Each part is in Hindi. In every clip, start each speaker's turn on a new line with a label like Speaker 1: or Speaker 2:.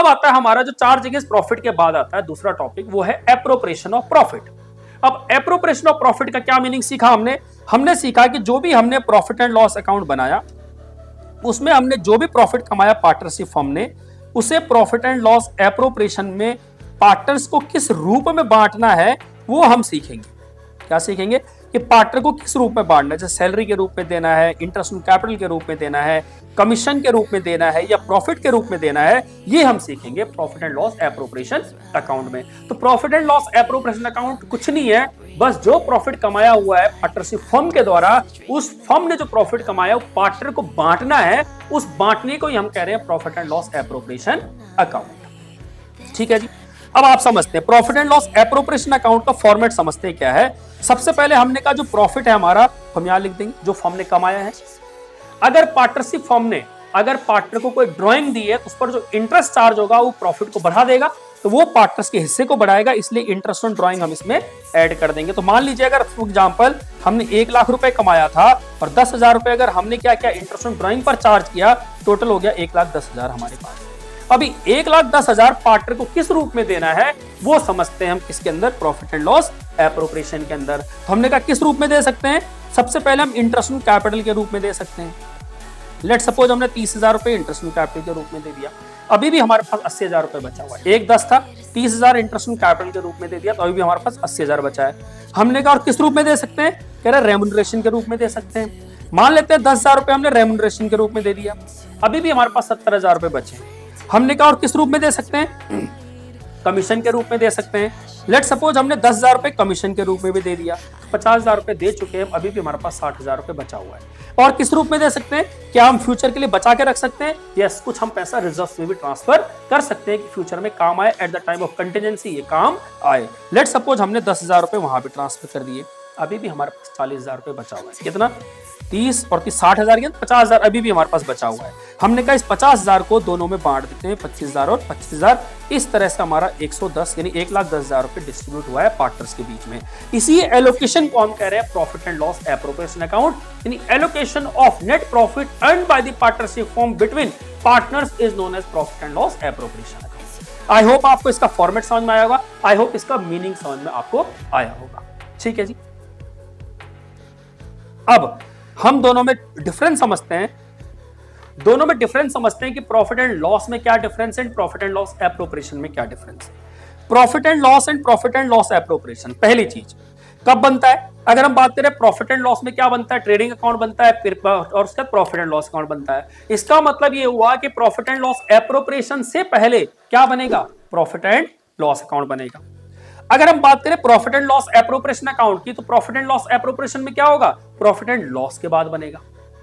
Speaker 1: अब आता है हमारा जो चार्ज अगेंस्ट प्रॉफिट के बाद आता है दूसरा टॉपिक, वो है एप्रोप्रिएशन ऑफ प्रॉफिट। अब एप्रोप्रिएशन ऑफ प्रॉफिट का क्या मीनिंग सीखा हमने सीखा कि जो भी हमने प्रॉफिट एंड लॉस अकाउंट बनाया उसमें हमने जो भी प्रॉफिट कमाया पार्टनरशिप फर्म ने, उसे प्रॉफिट एंड लॉस एप्रोप्रिएशन में पार्टनर्स को किस रूप में बांटना है वो हम सीखेंगे। क्या सीखेंगे कि पार्टनर को किस रूप में बांटना है, जैसे सैलरी के रूप में देना है, इंटरेस्ट ऑन कैपिटल के रूप में देना है, कमीशन के रूप में देना है या प्रॉफिट के रूप में देना है, ये हम सीखेंगे profit and loss appropriation account में। तो profit and loss appropriation account कुछ नहीं है, बस जो प्रॉफिट कमाया हुआ है पार्टनरशिप फर्म के द्वारा, उस फर्म ने जो प्रॉफिट कमाया वो पार्टनर को बांटना है, उस बांटने को ही हम कह रहे हैं profit and loss appropriation account. ठीक है जी। अब आप समझते हैं profit and loss appropriation account का फॉर्मेट समझते हैं क्या है। सबसे पहले हमने कहा जो प्रॉफिट है हमारा हम यहां लिख देंगे जो फर्म ने कमाया है। अगर पार्टनरशिप फर्म ने अगर पार्टनर को कोई ड्राइंग दी है तो उस पर जो इंटरेस्ट चार्ज होगा वो प्रॉफिट को बढ़ा देगा, तो वो पार्टनर्स के हिस्से को बढ़ाएगा, इसलिए इंटरेस्ट ऑन ड्राइंग हम इसमें ऐड कर देंगे। तो मान लीजिए अगर फॉर एग्जांपल हमने 1 लाख रुपए कमाया था और 10,000 रुपए अगर हमने क्या किया इंटरेस्ट ऑन ड्राइंग पर चार्ज किया, टोटल हो गया 1,10,000 हमारे पास। अभी 1,10,000 पार्टनर को किस रूप में देना है वो समझते हैं हम किसके अंदर, प्रॉफिट एंड लॉस एप्रोप्रिएशन के अंदर। तो हमने कहा किस रूप में दे सकते हैं, सबसे पहले हम इंटरेस्ट ऑन कैपिटल के रूप में दे सकते हैं। लेट सपोज हमने 30,000 रुपए इंटरेस्ट ऑन कैपिटल के रूप में दे दिया, अभी भी हमारे पास 80,000 रुपए बचा हुआ है। 1,10 था, 30,000 इंटरेस्ट ऑन कैपिटल के रूप में दे दिया, तो अभी भी हमारे पास 80,000 बचा है। हमने कहा और किस रूप में दे सकते हैं, कह रहे रेम्युनरेशन के रूप में दे सकते हैं। मान लेते हैं 10,000 रुपए हमने रेम्युनरेशन के रूप में दे दिया, अभी भी हमारे पास 70,000 रुपए बचे। हमने कहा और किस रूप में दे सकते हैं, कमीशन के रूप में दे सकते हैं। लेट सपोज हमने 10,000 रुपए कमीशन के रूप में भी दे दिया, 50,000 रुपए दे चुके हैं, अभी भी हमारे पास 60,000 रुपए बचा हुआ है। और किस रूप में दे सकते हैं, क्या हम फ्यूचर के लिए बचा के रख सकते हैं, यस, कुछ हम पैसा रिजर्व में भी ट्रांसफर कर सकते हैं कि फ्यूचर में काम आए, at the time of contingency ये काम आए। लेट सपोज हमने 10,000 रुपए वहां पे ट्रांसफर कर दिए, अभी भी हमारे पास 40,000 रुपए बचा हुआ है। कितना, 30 और 60,000 50,000 अभी भी हमारे पास बचा हुआ है। हमने कहा इस 50,000 को दोनों में बांट देते हैं, 25,000 और 25,000। इस तरह से हमारा 110 यानी 1,10,000 रुपए डिस्ट्रीब्यूट हुआ है पार्टनर्स के बीच में। इसी एलोकेशन को हम कह रहे हैं profit and loss appropriation account, यानी allocation of net profit earned by the partnership firm between partners is known as profit and loss appropriation account. I hope आपको इसका फॉर्मेट समझ में आया होगा, आई होप इसका मीनिंग समझ में आपको आया होगा। ठीक है जी। अब हम दोनों में डिफरेंस समझते हैं, दोनों में डिफरेंस समझते हैं कि प्रॉफिट एंड लॉस में क्या डिफरेंस है, प्रॉफिट एंड लॉस एप्रोप्रिएशन में क्या डिफरेंस है। Profit and loss and profit and loss appropriation पहली चीज कब बनता है, अगर हम बात करें प्रॉफिट एंड लॉस में क्या बनता है, ट्रेडिंग अकाउंट बनता है, फिर और उसका प्रॉफिट एंड लॉस अकाउंट बनता है। इसका मतलब ये हुआ कि प्रॉफिट एंड लॉस एप्रोप्रिएशन से पहले क्या बनेगा, प्रॉफिट एंड लॉस अकाउंट बनेगा। अगर हम बात करें profit and loss appropriation account की, तो प्रॉफिट एंड लॉस एप्रोप्रिएशन में क्या होगा, प्रॉफिट एंड लॉस के बाद बनेगा।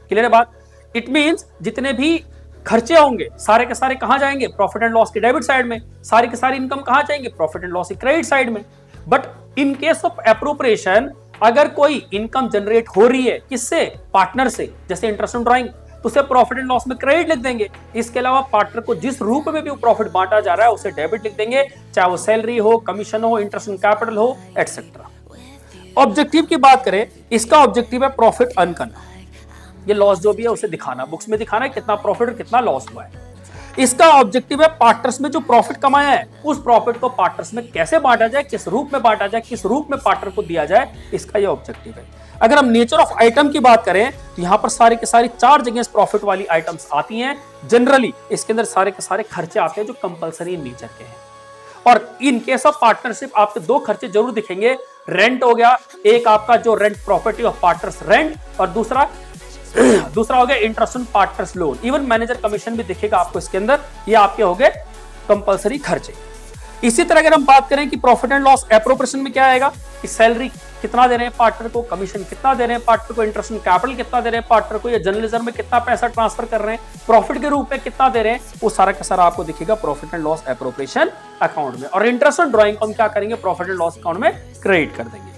Speaker 1: क्लियर है बात। इट मींस जितने भी खर्चे होंगे सारे के सारे कहां जाएंगे, प्रॉफिट एंड लॉस के डेबिट साइड में, सारी की सारी इनकम कहां जाएंगे, प्रॉफिट एंड लॉस के क्रेडिट साइड में। But in case of appropriation अगर कोई इनकम जनरेट हो रही है किससे, पार्टनर से, जैसे इंटरेस्ट ऑन ड्राइंग, तो उसे प्रॉफिट एंड लॉस में क्रेडिट लिख देंगे। इसके अलावा पार्टनर को जिस रूप में भी प्रॉफिट बांटा जा रहा है उसे डेबिट लिख देंगे, चाहे वो सैलरी हो, कमीशन हो, इंटरेस्ट ऑन कैपिटल हो, एटसेट्रा। ऑब्जेक्टिव की बात करें, इसका ऑब्जेक्टिव है प्रॉफिट अर्न करना, ये लॉस जो भी है उसे दिखाना, बुक्स में दिखाना है कितना प्रॉफिट और कितना लॉस हुआ है। इसका ऑब्जेक्टिव है पार्टनर्स में जो प्रॉफिट कमाया है उस प्रॉफिट को पार्टनर्स में कैसे बांटा जाए, किस रूप में बांटा जाए, किस रूप में पार्टनर को दिया जाए, इसका ये ऑब्जेक्टिव है। अगर हम नेचर ऑफ आइटम की बात करें तो यहां पर सारी के सारी चार्ज अगेंस्ट प्रॉफिट वाली आइटम्स आती हैं। जनरली इसके अंदर सारे के सारे खर्चे आते हैं जो कंपलसरी नेचर के हैं। और इन केस ऑफ पार्टनरशिप आपके दो खर्चे जरूर दिखेंगे, रेंट हो गया, एक आपका जो rent property of partners rent, और दूसरा हो गया interest on partners loan. Even manager commission भी दिखेगा आपको इसके अंदर, ये आपके हो गए कंपलसरी खर्चे। इसी तरह अगर हम बात करें कि प्रॉफिट एंड लॉस एप्रोप्रिएशन में क्या आएगा, कि सैलरी कितना दे रहे हैं पार्टनर को, कमीशन कितना दे रहे हैं पार्टनर को, इंटरेस्ट ऑन कैपिटल कितना दे रहे हैं पार्टनर को, या जर्नलिज्म में कितना पैसा ट्रांसफर कर रहे हैं, प्रॉफिट के रूप में कितना दे रहे हैं, वो सारा का सारा आपको दिखेगा profit and loss appropriation account में। और इंटरेस्ट ऑन ड्राइंग को हम क्या करेंगे, प्रॉफिट एंड लॉस अकाउंट में क्रेडिट कर देंगे।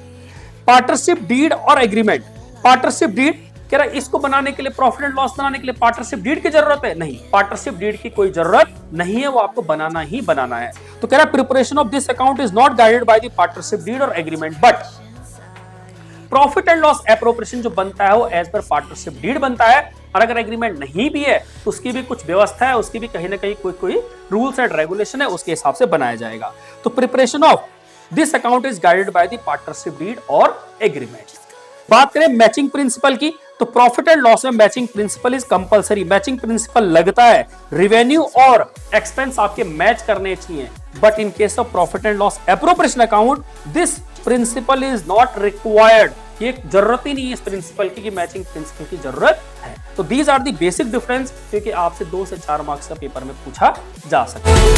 Speaker 1: पार्टनरशिप डीड और एग्रीमेंट, पार्टनरशिप डीड कह रहा है इसको बनाने के लिए, प्रॉफिट एंड लॉस बनाने के लिए पार्टनरशिप डीड की जरूरत है, नहीं, पार्टनरशिप डीड की कोई जरूरत नहीं है, वो आपको बनाना ही बनाना है। तो कह रहा है preparation of this account is not guided by the partnership deed और agreement, but profit and loss appropriation जो बनता है वो एज पर पार्टनरशिप डीड बनता है, और अगर एग्रीमेंट नहीं भी है तो उसकी भी कुछ व्यवस्था है, उसकी भी कहीं ना कहीं कोई रूल्स एंड रेगुलेशन है, उसके हिसाब से बनाया जाएगा। तो preparation of this account is guided by the partnership deed और एग्रीमेंट। बात करें मैचिंग प्रिंसिपल की, तो प्रॉफिट एंड लॉस में matching principle is compulsory. Matching principle लगता है, रिवेन्यू और एक्सपेंस आपके मैच करने चाहिए, but in case of profit and loss appropriation account this principle is not required. ये जरूरत ही नहीं है इस प्रिंसिपल की कि मैचिंग प्रिंसिपल की जरूरत है। तो these are the basic difference, क्योंकि आपसे 2 से 4 मार्क्स का पेपर में पूछा जा सकता है।